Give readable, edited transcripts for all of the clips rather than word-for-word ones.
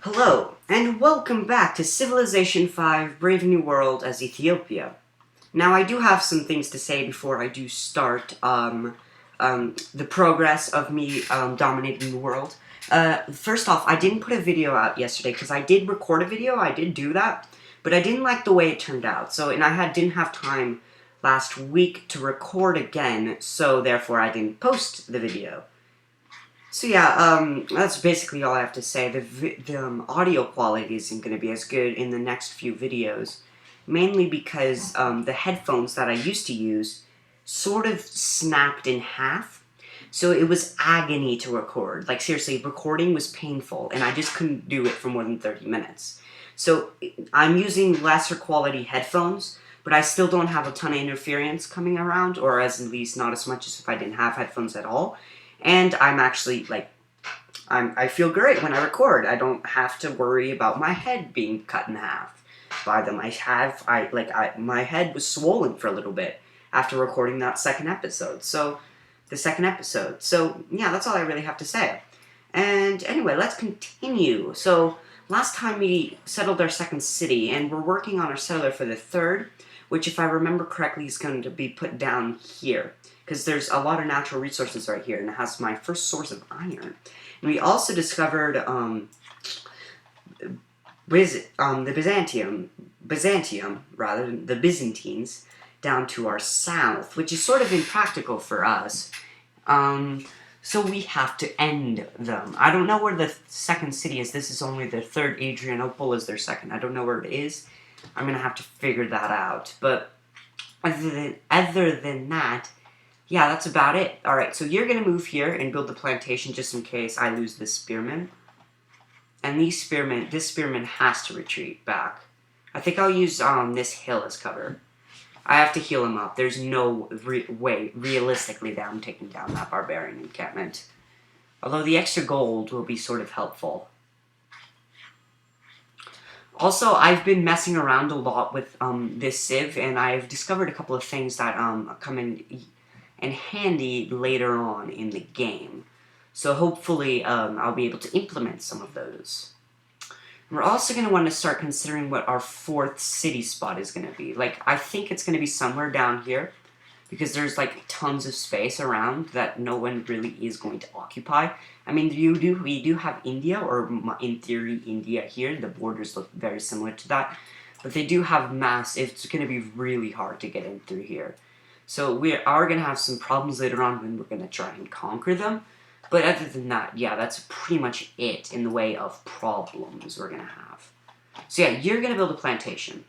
Hello, and welcome back to Civilization 5 Brave New World as Ethiopia. Now, I do have some things to say before I do start the progress of me dominating the world. First off, I didn't put a video out yesterday because I did record a video, I did do that, but I didn't like the way it turned out. And didn't have time last week to record again, so therefore I didn't post the video. So yeah, that's basically all I have to say. The audio quality isn't going to be as good in the next few videos, mainly because the headphones that I used to use sort of snapped in half, so it was agony to record. Like seriously, recording was painful, and I just couldn't do it for more than 30 minutes. So I'm using lesser quality headphones, but I still don't have a ton of interference coming around, or at least not as much as if I didn't have headphones at all. And I'm actually, I feel great when I record. I don't have to worry about my head being cut in half by them. My head was swollen for a little bit after recording that second episode. So, yeah, that's all I really have to say. And anyway, let's continue. So, last time we settled our second city, and we're working on our settler for the third, which, if I remember correctly, is going to be put down here, because there's a lot of natural resources right here, and it has my first source of iron. And we also discovered the Byzantines, down to our south, which is sort of impractical for us. So we have to end them. I don't know where the second city is. This is only their third. Adrianople is their second. I don't know where it is. I'm gonna have to figure that out. But other than that, yeah, that's about it. Alright, so you're gonna move here and build the plantation just in case I lose this spearman. And this spearman has to retreat back. I think I'll use this hill as cover. I have to heal him up. There's no way, realistically, that I'm taking down that barbarian encampment. Although the extra gold will be sort of helpful. Also, I've been messing around a lot with this civ, and I've discovered a couple of things that come in handy later on in the game. So hopefully I'll be able to implement some of those. We're also going to want to start considering what our fourth city spot is going to be. Like, I think it's going to be somewhere down here, because there's like tons of space around that no one really is going to occupy. I mean, we do have India, or in theory India here. The borders look very similar to that, but they do have it's going to be really hard to get in through here. So we are going to have some problems later on when we're going to try and conquer them. But other than that, yeah, that's pretty much it in the way of problems we're going to have. So yeah, you're going to build a plantation,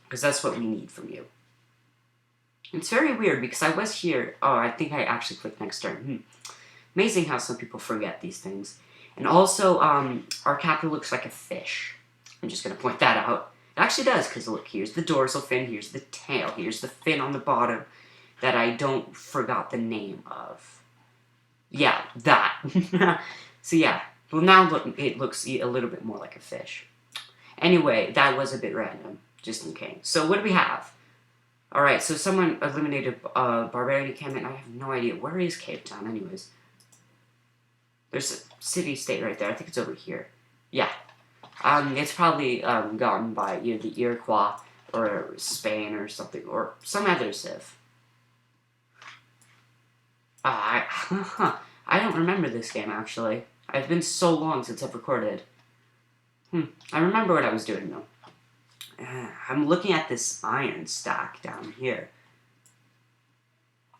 because that's what we need from you. It's very weird, because I was here. Oh, I think I actually clicked next turn. Amazing how some people forget these things. And also, our capital looks like a fish. I'm just going to point that out. It actually does, because look, here's the dorsal fin, here's the tail, here's the fin on the bottom that I don't forgot the name of. Yeah, that. So yeah, well now look, it looks a little bit more like a fish. Anyway, that was a bit random, just in case. So what do we have? Alright, so someone eliminated barbarian encampment. I have no idea. Where is Cape Town, anyways? There's a city-state right there. I think it's over here. Yeah. It's probably gotten by either the Iroquois or Spain or something, or some other civ. I don't remember this game, actually. It's been so long since I've recorded. I remember what I was doing, though. I'm looking at this iron stack down here,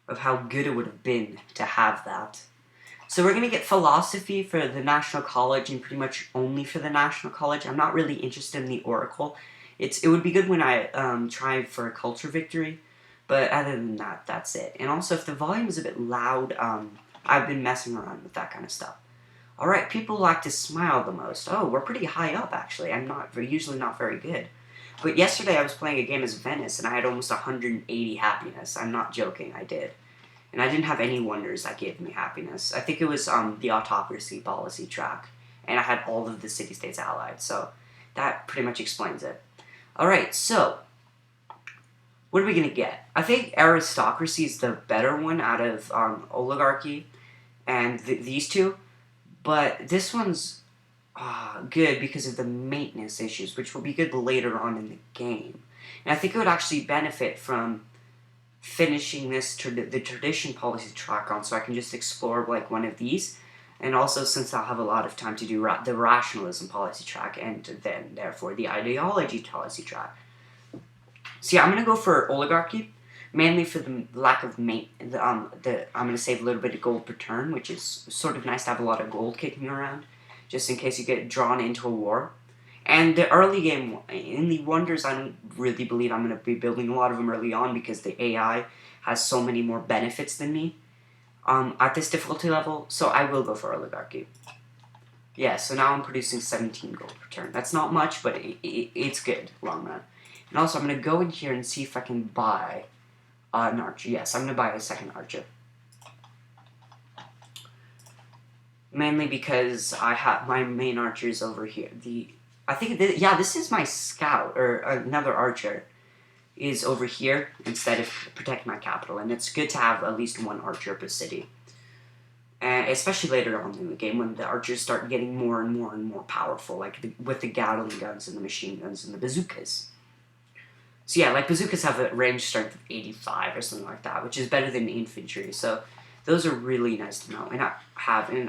of how good it would have been to have that. So we're going to get philosophy for the National College, and pretty much only for the National College. I'm not really interested in the Oracle. It would be good when I try for a culture victory, but other than that, that's it. And also, if the volume is a bit loud, I've been messing around with that kind of stuff. Alright, people like to smile the most. Oh, we're pretty high up, actually. We're usually not very good. But yesterday I was playing a game as Venice, and I had almost 180 happiness. I'm not joking, I did. And I didn't have any wonders that gave me happiness. I think it was the autocracy policy track. And I had all of the city-states allied, so that pretty much explains it. Alright, so what are we going to get? I think aristocracy is the better one out of oligarchy and these two. But this one's good because of the maintenance issues, which will be good later on in the game. And I think it would actually benefit from finishing the tradition policy track on, so I can just explore like one of these. And also, since I'll have a lot of time to do the rationalism policy track, and then therefore the ideology policy track. So yeah, I'm gonna go for oligarchy, mainly for the lack of I'm gonna save a little bit of gold per turn, which is sort of nice to have a lot of gold kicking around, just in case you get drawn into a war. And the early game, in the wonders, I don't really believe I'm going to be building a lot of them early on because the AI has so many more benefits than me at this difficulty level, so I will go for oligarchy. Yeah, so now I'm producing 17 gold per turn. That's not much, but it's good, long run. And also, I'm going to go in here and see if I can buy an archer. Yes, I'm going to buy a second archer. Mainly because I have my main archers over here. I think, this is my scout, or another archer, is over here instead of protecting my capital, and it's good to have at least one archer per city. And especially later on in the game when the archers start getting more and more and more powerful, like with the Gatling guns and the machine guns and the bazookas. So yeah, like bazookas have a range strength of 85 or something like that, which is better than infantry, so those are really nice to know, and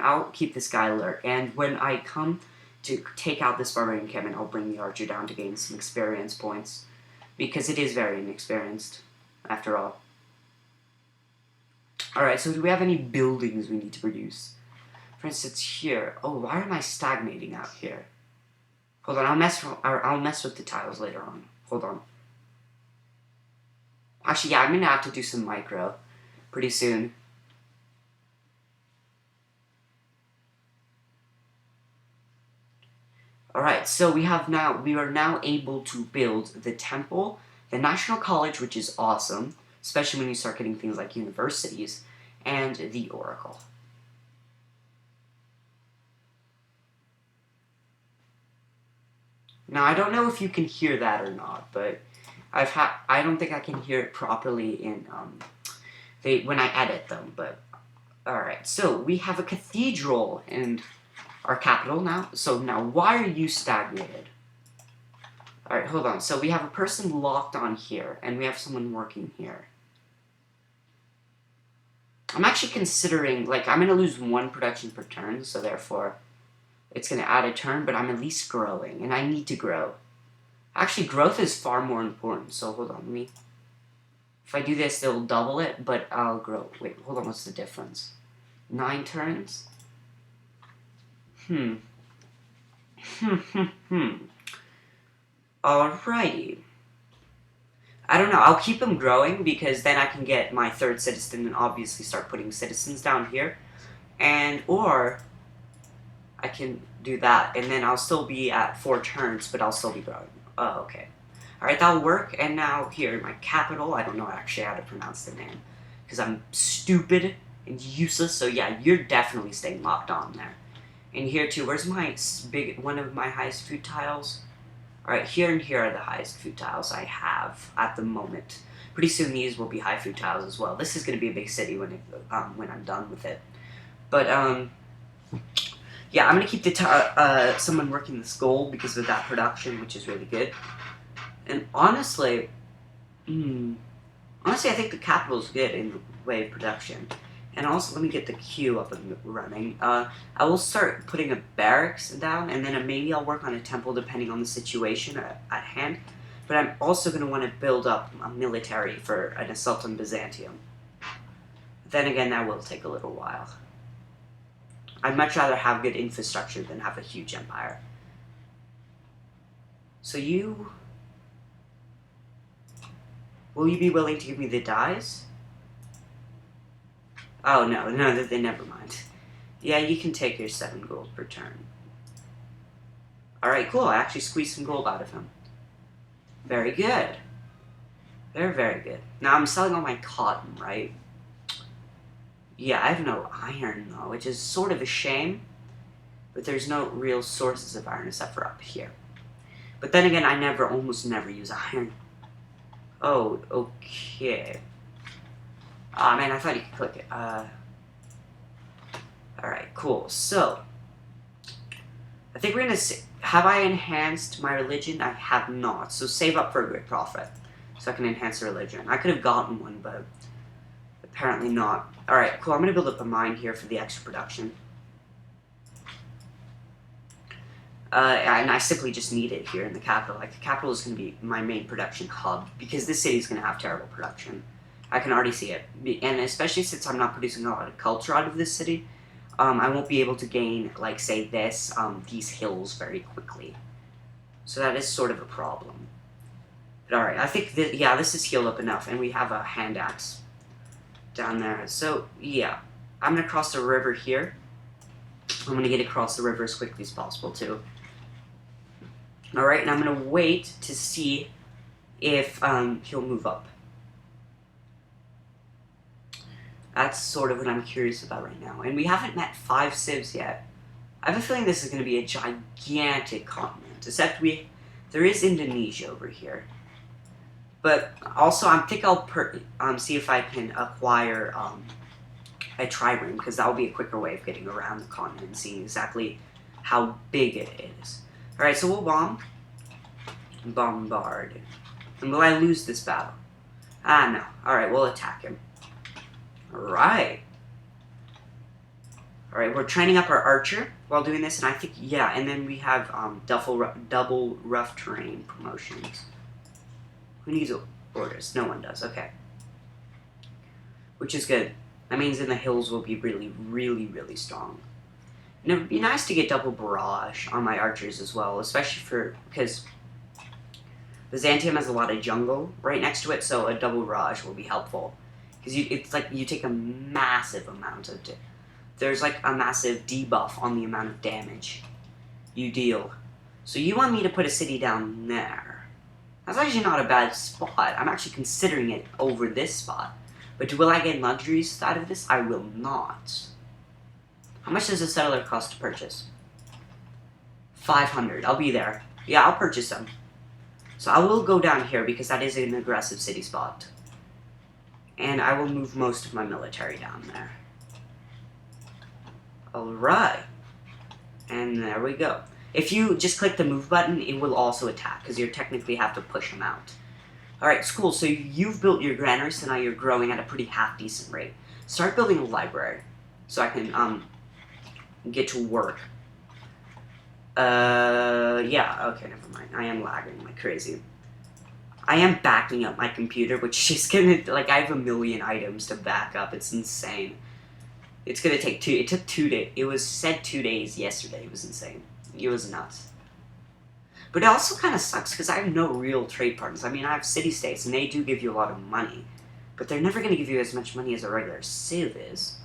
I'll keep this guy alert, and when I come to take out this barbarian encampment, I'll bring the archer down to gain some experience points, because it is very inexperienced, after all. Alright, so do we have any buildings we need to produce? For instance, here. Oh, why am I stagnating out here? Hold on, I'll mess with the tiles later on. Hold on. Actually, yeah, I'm gonna have to do some micro pretty soon. Alright, so we are now able to build the temple, the National College, which is awesome, especially when you start getting things like universities, and the Oracle. Now, I don't know if you can hear that or not, but I don't think I can hear it properly in when I edit them, but alright, so we have a cathedral in our capital now. So now, why are you stagnated? Alright, hold on. So we have a person locked on here, and we have someone working here. I'm actually considering, like, I'm going to lose 1 production per turn, so therefore it's going to add a turn, but I'm at least growing, and I need to grow. Actually, growth is far more important, so hold on, if I do this, it'll double it, but I'll grow. Wait, hold on, what's the difference? 9 turns? Alrighty. I don't know, I'll keep them growing, because then I can get my 3rd citizen and obviously start putting citizens down here. Or I can do that, and then I'll still be at 4 turns, but I'll still be growing. Oh, okay. Alright, that'll work, and now here, my capital, I don't know actually how to pronounce the name, because I'm stupid and useless, so yeah, you're definitely staying locked on there. And here too, where's my one of my highest food tiles? Alright, here and here are the highest food tiles I have at the moment. Pretty soon these will be high food tiles as well. This is going to be a big city when I'm done with it. But, yeah, I'm going to keep someone working this gold because of that production, which is really good. And honestly, I think the capital's good in the way of production. And also, let me get the queue up and running. I will start putting a barracks down, and then maybe I'll work on a temple depending on the situation at hand. But I'm also going to want to build up a military for an assault on Byzantium. Then again, that will take a little while. I'd much rather have good infrastructure than have a huge empire. So will you be willing to give me the dies? Oh, no, never mind. Yeah, you can take your 7 gold per turn. Alright, cool, I actually squeezed some gold out of him. Very good. They're very good. Now, I'm selling all my cotton, right? Yeah, I have no iron, though, which is sort of a shame. But there's no real sources of iron except for up here. But then again, I almost never use iron. Oh, okay. Aw, man, I thought you could click it. Alright, cool. So, I think we're gonna have I enhanced my religion? I have not. So save up for a great prophet, so I can enhance the religion. I could have gotten one, but apparently not. All right, cool. I'm gonna build up a mine here for the extra production. And I simply just need it here in the capital. Like, the capital is going to be my main production hub, because this city is going to have terrible production. I can already see it. And especially since I'm not producing a lot of culture out of this city, I won't be able to gain, like, say these hills very quickly. So that is sort of a problem. But alright, I think, yeah, this is healed up enough, and we have a hand axe down there. So, yeah, I'm going to cross the river here. I'm going to get across the river as quickly as possible, too. Alright, and I'm going to wait to see if he'll move up. That's sort of what I'm curious about right now. And we haven't met 5 civs yet. I have a feeling this is going to be a gigantic continent. Except there is Indonesia over here. But also, I think I'll see if I can acquire a trireme, because that will be a quicker way of getting around the continent and seeing exactly how big it is. Alright, so we'll bombard. And will I lose this battle? Ah, no. Alright, we'll attack him. Alright. Alright, we're training up our archer while doing this, and I think, yeah, and then we have double rough terrain promotions. Who needs orders? No one does, okay. Which is good. That means in the hills will be really, really, really strong. And it would be nice to get double barrage on my archers as well, especially because Byzantium has a lot of jungle right next to it, so a double barrage will be helpful. Because it's like you take a massive amount of... There's like a massive debuff on the amount of damage you deal. So you want me to put a city down there. That's actually not a bad spot. I'm actually considering it over this spot. But will I get luxuries out of this? I will not. How much does a settler cost to purchase? 500. I'll be there. Yeah, I'll purchase them. So I will go down here because that is an aggressive city spot. And I will move most of my military down there. Alright. And there we go. If you just click the move button, it will also attack, because you technically have to push them out. Alright, cool. So you've built your granary, so now you're growing at a pretty half-decent rate. Start building a library, so I can, get to work. Yeah, okay, never mind. I am lagging like crazy. I am backing up my computer, which is gonna, like, I have 1 million items to back up. It's insane. It's gonna take it took 2 days. It was said 2 days yesterday. It was insane. It was nuts. But it also kind of sucks, because I have no real trade partners. I mean, I have city-states, and they do give you a lot of money. But they're never gonna give you as much money as a regular civ is.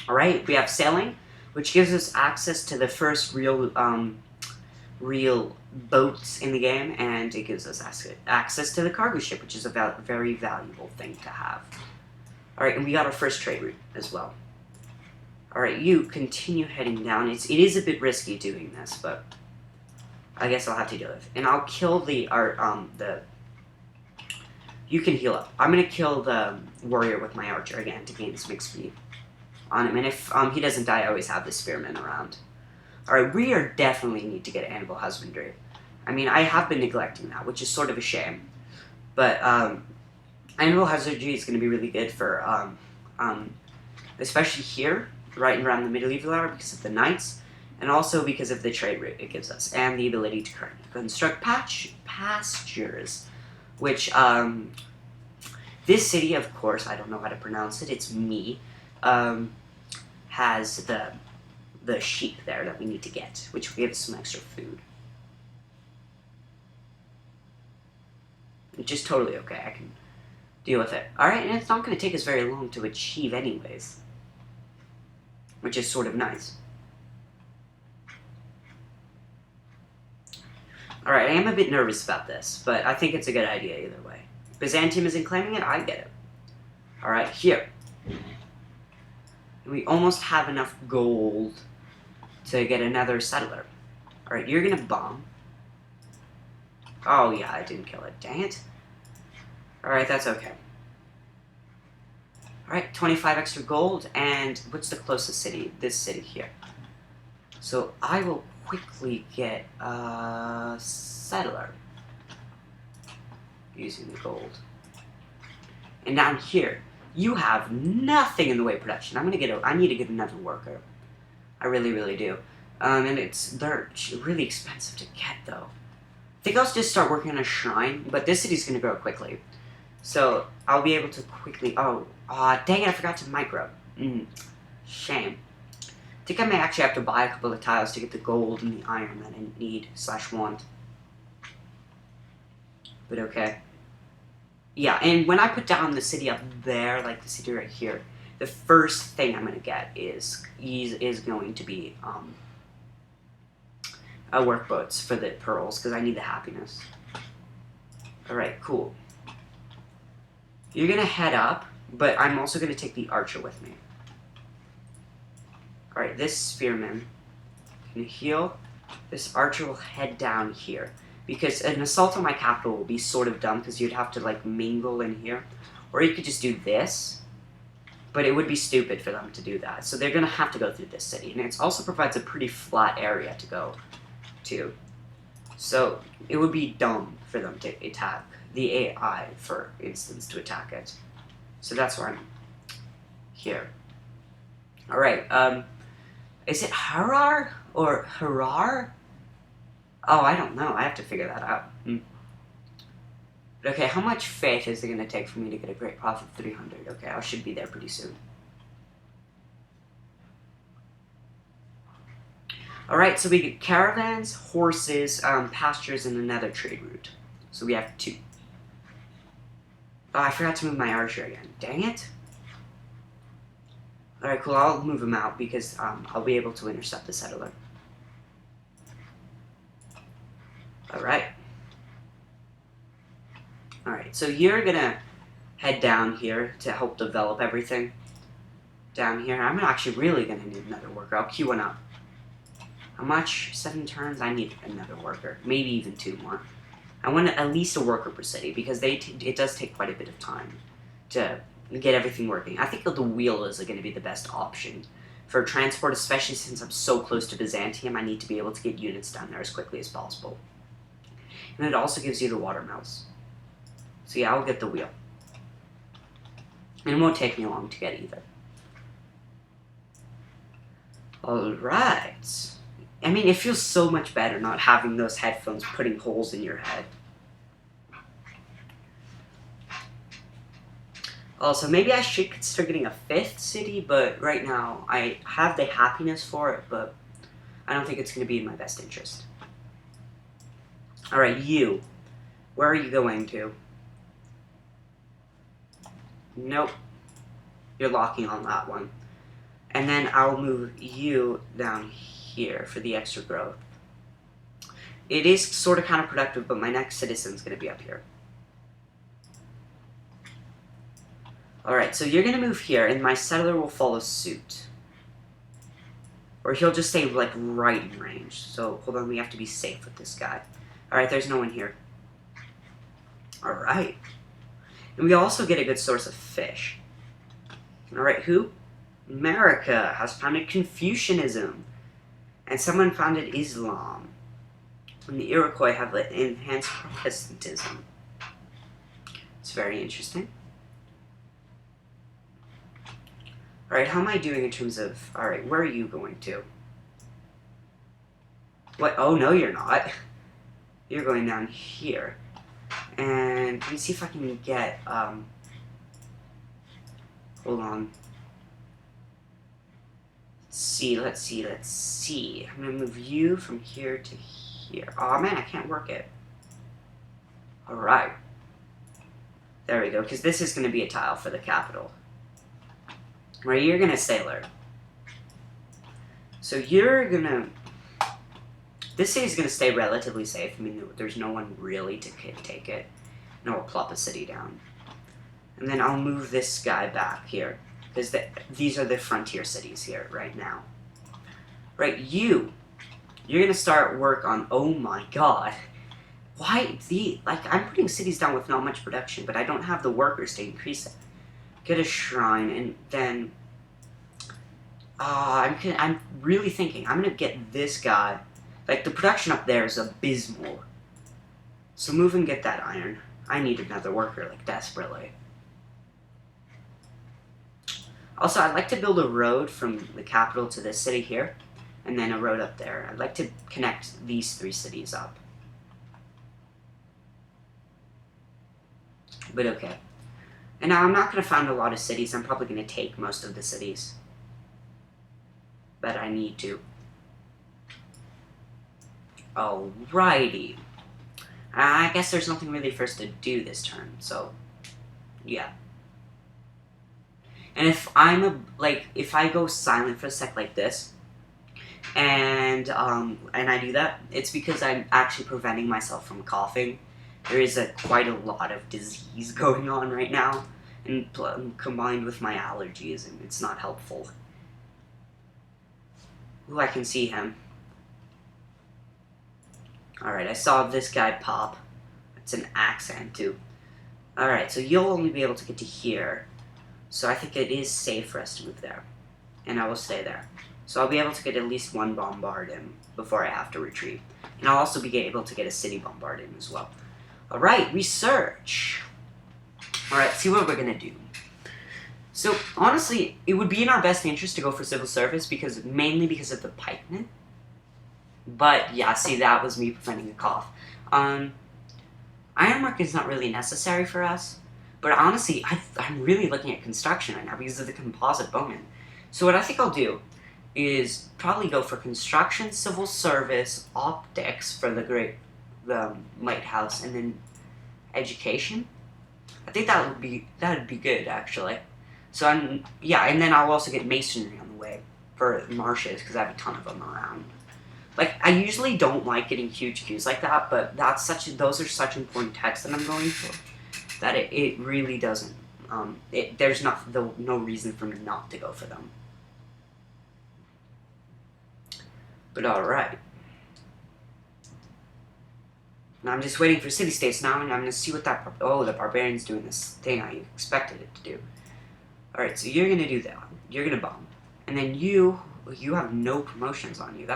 Alright, we have sailing, which gives us access to the first real boats in the game, and it gives us access to the cargo ship, which is a very valuable thing to have. Alright, and we got our first trade route as well. Alright, you continue heading down. It is a bit risky doing this, but I guess I'll have to do it. And I'll kill you can heal up. I'm gonna kill the warrior with my archer again to gain some XP on him, and if he doesn't die, I always have the spearman around. Alright, we are definitely need to get animal husbandry. I mean, I have been neglecting that, which is sort of a shame. But animal husbandry is going to be really good for, especially here, right around the medieval era, because of the knights, and also because of the trade route it gives us, and the ability to construct pastures, which, this city, of course, I don't know how to pronounce it, it's me, has the sheep there that we need to get, which will give us some extra food. Which is totally okay, I can deal with it. Alright, and it's not going to take us very long to achieve anyways. Which is sort of nice. Alright, I am a bit nervous about this, but I think it's a good idea either way. Byzantium isn't claiming it, I get it. Alright, here. We almost have enough gold to get another settler. Alright, you're gonna bomb. Oh yeah, I didn't kill it. Dang it. Alright, that's okay. Alright, 25 extra gold, and what's the closest city? This city here. So I will quickly get a settler using the gold. And down here, you have nothing in the way of production. I need to get another worker. I really, really do. And they're really expensive to get, though. I think I'll just start working on a shrine, but this city's going to grow quickly. So I'll be able to quickly... Oh, dang it, I forgot to micro. Shame. I think I may actually have to buy a couple of tiles to get the gold and the iron that I need/want. But okay. Yeah, and when I put down the city up there, like the city right here, the first thing I'm going to get is going to be workboats for the pearls, because I need the happiness. Alright, cool. You're going to head up, but I'm also going to take the archer with me. Alright, this spearman can heal. This archer will head down here. Because an assault on my capital will be sort of dumb, because you'd have to, like, mingle in here. Or you could just do this. But it would be stupid for them to do that. So they're going to have to go through this city. And it also provides a pretty flat area to go to. So it would be dumb for them to attack the AI, for instance, to attack it. So that's why I'm here. Alright, is it Harar or Harar? Oh, I don't know. I have to figure that out. But okay, how much faith is it going to take for me to get a great profit? 300. Okay, I should be there pretty soon. Alright, so we get caravans, horses, pastures, and another trade route. So we have 2. Oh, I forgot to move my archer again. Dang it. Alright, cool. I'll move him out because I'll be able to intercept the settler. Alright. Alright, so you're gonna head down here to help develop everything. Down here. I'm actually really gonna need another worker. I'll queue one up. How much? 7 turns? I need another worker. Maybe even 2 more. I want at least a worker per city, because it does take quite a bit of time to get everything working. I think that the wheel is going to be the best option for transport, especially since I'm so close to Byzantium. I need to be able to get units down there as quickly as possible. And it also gives you the water mills. So yeah, I'll get the wheel. And it won't take me long to get either. Alright. I mean, it feels so much better not having those headphones putting holes in your head. Also, maybe I should consider getting a 5th city, but right now I have the happiness for it, but I don't think it's going to be in my best interest. Alright, you. Where are you going to? Nope. You're locking on that one. And then I'll move you down here for the extra growth. It is sort of counterproductive, but my next citizen's going to be up here. Alright, so you're going to move here, and my settler will follow suit. Or he'll just stay, like, right in range. So, hold on, we have to be safe with this guy. Alright, there's no one here. Alright. And we also get a good source of fish. Alright, who? America has founded Confucianism. And someone founded Islam. And the Iroquois have enhanced Protestantism. It's very interesting. Alright, how am I doing in terms of... Alright, where are you going to? What? Oh, no, you're not. You're going down here. And let me see if I can get... Hold on. Let's see. I'm going to move you from here to here. Oh, man, I can't work it. Alright. There we go, because this is going to be a tile for the capital. Right, you're going to sailor. So you're going to... This city's going to stay relatively safe. I mean, there's no one really to take it. And I'll plop a city down. And then I'll move this guy back here. Because these are the frontier cities here right now. Right, you're going to start work on... Oh my god. Why? I'm putting cities down with not much production, but I don't have the workers to increase it. get a shrine, and then I'm really thinking I'm gonna get this guy. Like, the production up there is abysmal. So move and get that iron. I need another worker, like, desperately. Also, I'd like to build a road from the capital to this city here, and then a road up there. I'd like to connect these 3 cities up. But okay. And now I'm not going to found a lot of cities. I'm probably going to take most of the cities. But I need to. Alrighty. I guess there's nothing really for us to do this turn, so yeah. And if if I go silent for a sec like this, and I do that, it's because I'm actually preventing myself from coughing. There is quite a lot of disease going on right now, and combined with my allergies, and it's not helpful. Ooh, I can see him. Alright, I saw this guy pop. It's an accent, too. Alright, so you'll only be able to get to here. So I think it is safe for us to move there. And I will stay there. So I'll be able to get at least 1 bombard in before I have to retreat. And I'll also be able to get a city bombard in as well. Alright, research. Alright, see what we're gonna do. So, honestly, it would be in our best interest to go for civil service, mainly because of the pikemen. But, yeah, see, that was me preventing a cough. Ironwork is not really necessary for us. But honestly, I'm really looking at construction right now because of the composite bowman. So what I think I'll do is probably go for construction, civil service, optics for the lighthouse, and then education. I think that'd be good, actually. So and then I'll also get masonry on the way for marshes because I have a ton of them around. Like, I usually don't like getting huge queues like that, but those are such important techs that I'm going for that it really doesn't. There's no reason for me not to go for them. But alright. Now I'm just waiting for city-states now, and I'm going to see what the barbarian's doing this thing I expected it to do. Alright, so you're going to do that. You're going to bomb. And then you have no promotions on you.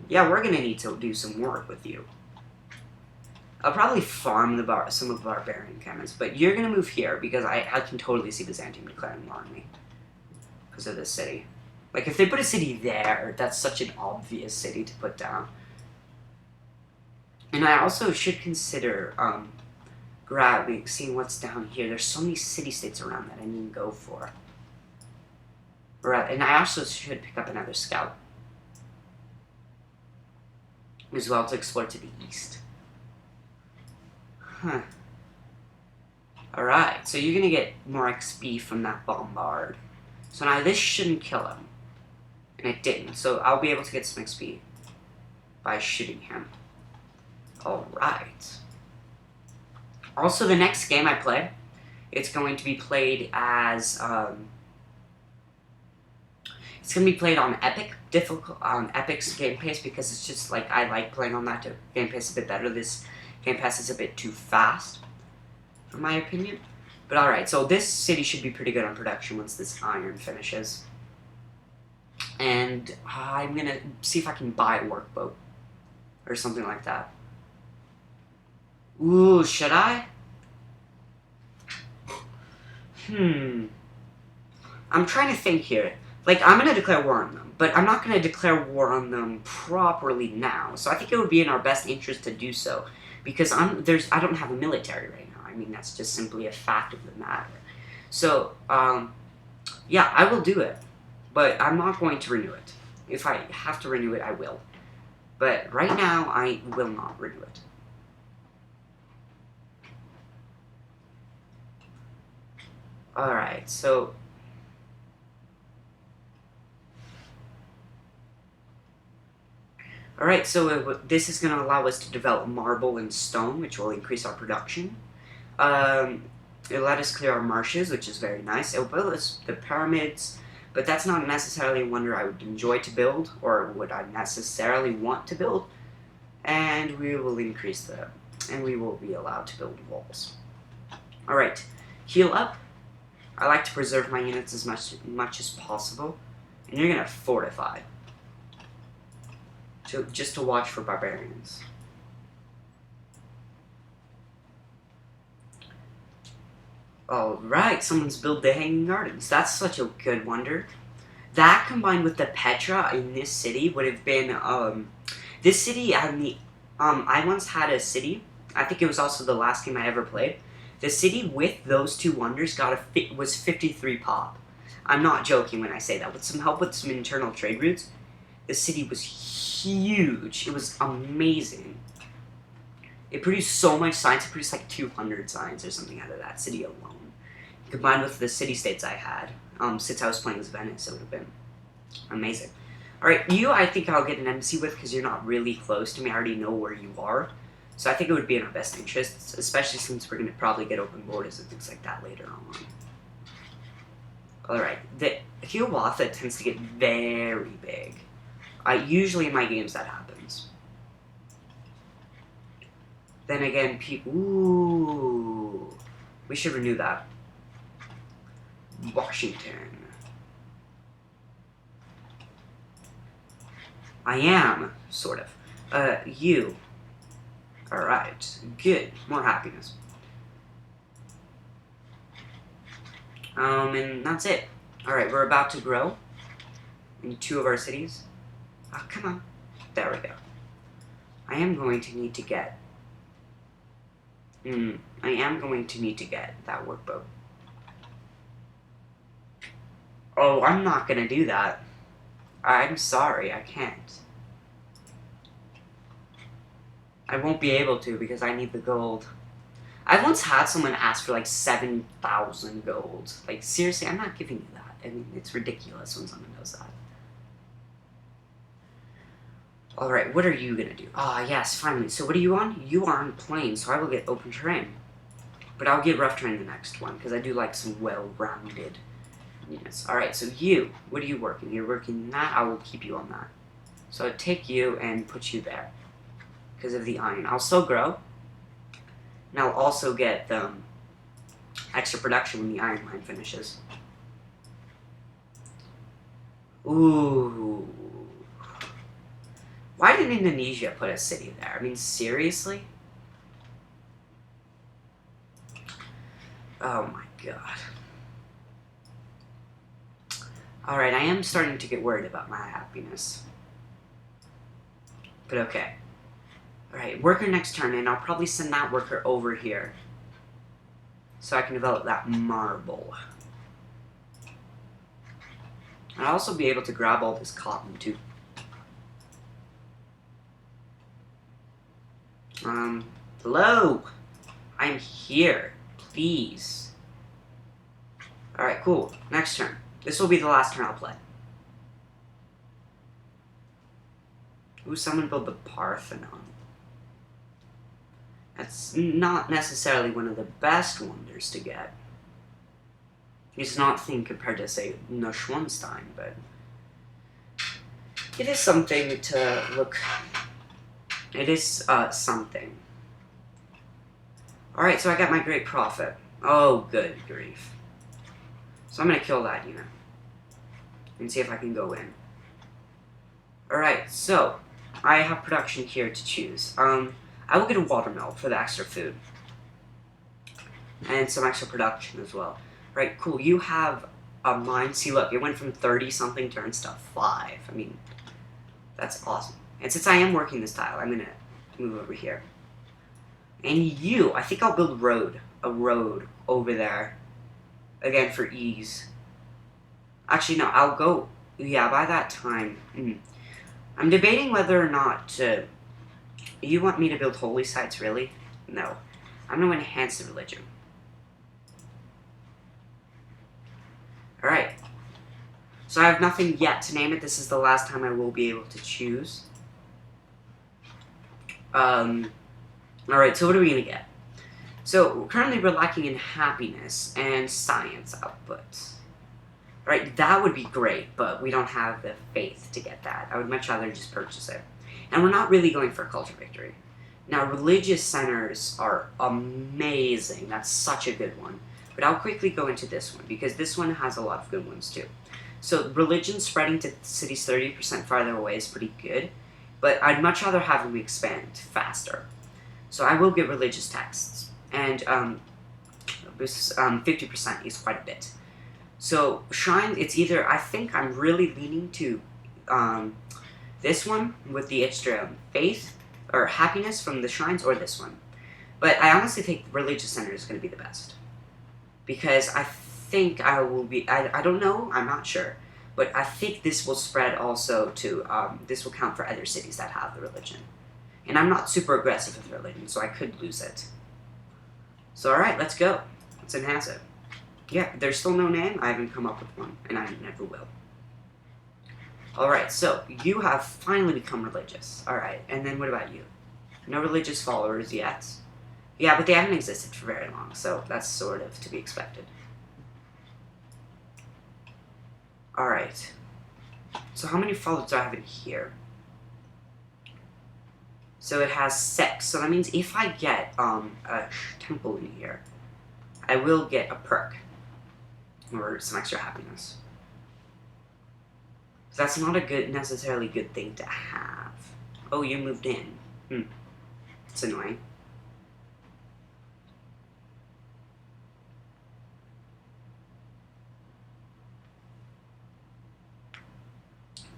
Yeah, we're going to need to do some work with you. I'll probably farm some of the barbarian cannons, but you're going to move here because I can totally see Byzantium declaring war on me because of this city. Like, if they put a city there, that's such an obvious city to put down. And I also should consider seeing what's down here. There's so many city-states around that I need to go for. And I also should pick up another scout as well to explore to the east. Huh. Alright, so you're gonna get more XP from that bombard. So now this shouldn't kill him. And it didn't, so I'll be able to get some XP by shooting him. Alright. Also, the next game I play, it's going to be played as, it's going to be played on Epic's game pace because it's just, like, I like playing on that game pace a bit better. This game pace is a bit too fast, in my opinion. But alright, so this city should be pretty good on production once this iron finishes. And I'm going to see if I can buy a workboat or something like that. Ooh, should I? I'm trying to think here. Like, I'm going to declare war on them, but I'm not going to declare war on them properly now. So I think it would be in our best interest to do so, because I don't have a military right now. I mean, that's just simply a fact of the matter. So, yeah, I will do it, but I'm not going to renew it. If I have to renew it, I will. But right now, I will not renew it. Alright, so... Alright, so this is going to allow us to develop marble and stone, which will increase our production. It'll let us clear our marshes, which is very nice. It'll build us the pyramids, but that's not necessarily a wonder I would enjoy to build, or would I necessarily want to build. And we will increase that, and we will be allowed to build walls. Alright, heal up. I like to preserve my units as much as possible. And you're gonna fortify. Just to watch for barbarians. Alright, someone's built the Hanging Gardens. That's such a good wonder. That combined with the Petra in this city would have been, this city had the, I once had a city, I think it was also the last game I ever played. The city with those two wonders was 53 pop. I'm not joking when I say that. With some help with some internal trade routes, the city was huge. It was amazing. It produced so much science. It produced like 200 science or something out of that city alone. Combined with the city-states I had, since I was playing as Venice, it would have been amazing. Alright, you I think I'll get an embassy with because you're not really close to me. I already know where you are. So I think it would be in our best interests, especially since we're going to probably get open borders and things like that later on. Alright, the Hiawatha tends to get very big. Usually in my games that happens. Then again, ooh, we should renew that. Washington. I am, sort of. You. Alright, good. More happiness. And that's it. Alright, we're about to grow in 2 of our cities. Oh, come on. There we go. I am going to need to get... I am going to need to get that workboat. Oh, I'm not gonna do that. I'm sorry, I can't. I won't be able to because I need the gold. I once had someone ask for like 7,000 gold. Like, seriously, I'm not giving you that. I mean, it's ridiculous when someone does that. Alright, what are you gonna do? Yes, finally. So what are you on? You are on plain, so I will get open terrain. But I'll get rough terrain the next one, because I do like some well-rounded units. Alright, so you, what are you working? You're working that, I will keep you on that. So I'll take you and put you there. Because of the iron. I'll still grow. And I'll also get extra production when the iron mine finishes. Ooh. Why did Indonesia put a city there? I mean, seriously? Oh my god. Alright, I am starting to get worried about my happiness. But okay. Alright, worker next turn, and I'll probably send that worker over here. So I can develop that marble. I'll also be able to grab all this cotton, too. Hello? I'm here. Please. Alright, cool. Next turn. This will be the last turn I'll play. Ooh, someone built the Parthenon. That's not necessarily one of the best wonders to get. It's nothing compared to, say, Neuschwanstein, but it is something to look. It is something. Alright, so I got my great prophet. Oh, good grief. So I'm gonna kill that unit. And see if I can go in. Alright, so I have production here to choose. I will get a watermill for the extra food. And some extra production as well. Right, cool. You have a mine. See, look, it went from 30-something turns to 5. I mean, that's awesome. And since I am working this tile, I'm going to move over here. And you, I think I'll build a road over there. Again, for ease. Actually, no, I'll go, yeah, by that time. I'm debating whether or not you want me to build holy sites, really? No. I'm going to enhance the religion. Alright. So I have nothing yet to name it. This is the last time I will be able to choose. Alright, so what are we going to get? So, currently we're lacking in happiness and science output. Right, that would be great, but we don't have the faith to get that. I would much rather just purchase it. And we're not really going for a culture victory. Now, religious centers are amazing. That's such a good one. But I'll quickly go into this one, because this one has a lot of good ones too. So religion spreading to cities 30% farther away is pretty good, but I'd much rather have them expand faster. So I will get religious texts, and 50% is quite a bit. So shrine, it's either, I think I'm really leaning to this one with the extra faith or happiness from the shrines, or this one. But I honestly think religious center is going to be the best. Because I think I will be, I don't know, I'm not sure. But I think this will spread also to, this will count for other cities that have the religion. And I'm not super aggressive with religion, so I could lose it. So alright, let's go. Let's enhance it. Yeah, there's still no name. I haven't come up with one, and I never will. Alright, so you have finally become religious. Alright, and then what about you? No religious followers yet. Yeah, but they haven't existed for very long, so that's sort of to be expected. Alright. So how many followers do I have in here? So it has 6. So that means if I get a temple in here, I will get a perk. Or some extra happiness. So that's not a necessarily good thing to have. Oh, you moved in. It's annoying.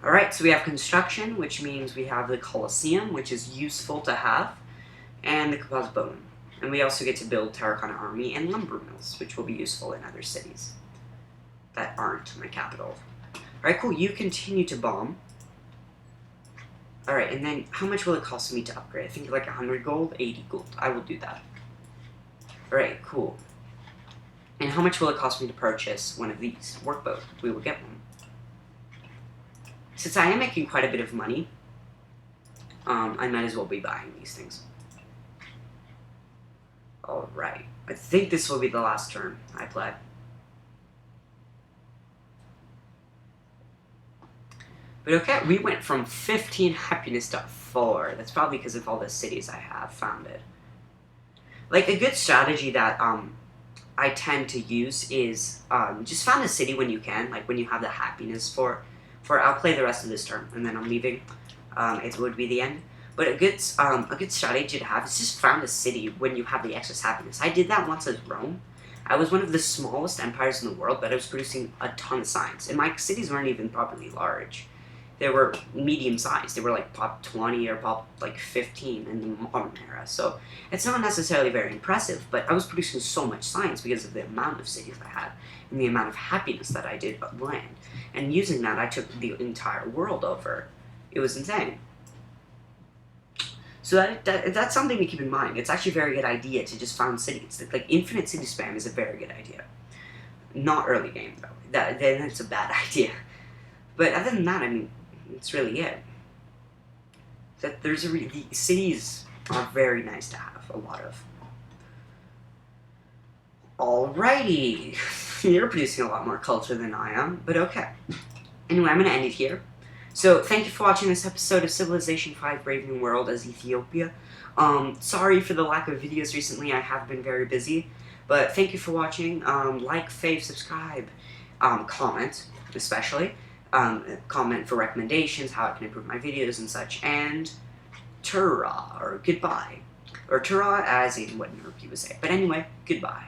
Alright, so we have construction, which means we have the Colosseum, which is useful to have, and the Kapaz Bone. And we also get to build terracotta army and lumber mills, which will be useful in other cities that aren't my capital. Alright, cool, you continue to bomb. Alright, and then how much will it cost me to upgrade? I think like 100 gold, 80 gold. I will do that. Alright, cool. And how much will it cost me to purchase one of these? Workboat. We will get one. Since I am making quite a bit of money, I might as well be buying these things. Alright. I think this will be the last turn I play. But okay, we went from 15 happiness to 4. That's probably because of all the cities I have founded. Like, a good strategy that I tend to use is just found a city when you can, like when you have the happiness for I'll play the rest of this turn, and then I'm leaving. It would be the end. But a good strategy to have is just found a city when you have the excess happiness. I did that once as Rome. I was one of the smallest empires in the world, but I was producing a ton of signs. And my cities weren't even properly large. They were medium-sized. They were like pop 20 or pop like 15 in the modern era. So it's not necessarily very impressive, but I was producing so much science because of the amount of cities I had and the amount of happiness that I did land. And using that, I took the entire world over. It was insane. So that's something to keep in mind. It's actually a very good idea to just found cities. Like infinite city spam is a very good idea. Not early game though. Then it's a bad idea. But other than that, I mean, that's really it. That the cities are very nice to have a lot of. Alrighty, you're producing a lot more culture than I am, but okay. Anyway, I'm gonna end it here. So thank you for watching this episode of Civilization 5 Brave New World as Ethiopia. Sorry for the lack of videos recently. I have been very busy, but thank you for watching. Like, fave, subscribe, comment, especially. Comment for recommendations, how I can improve my videos and such, and ta-ra, or goodbye. Or ta-ra as in what Europe would say. But anyway, goodbye.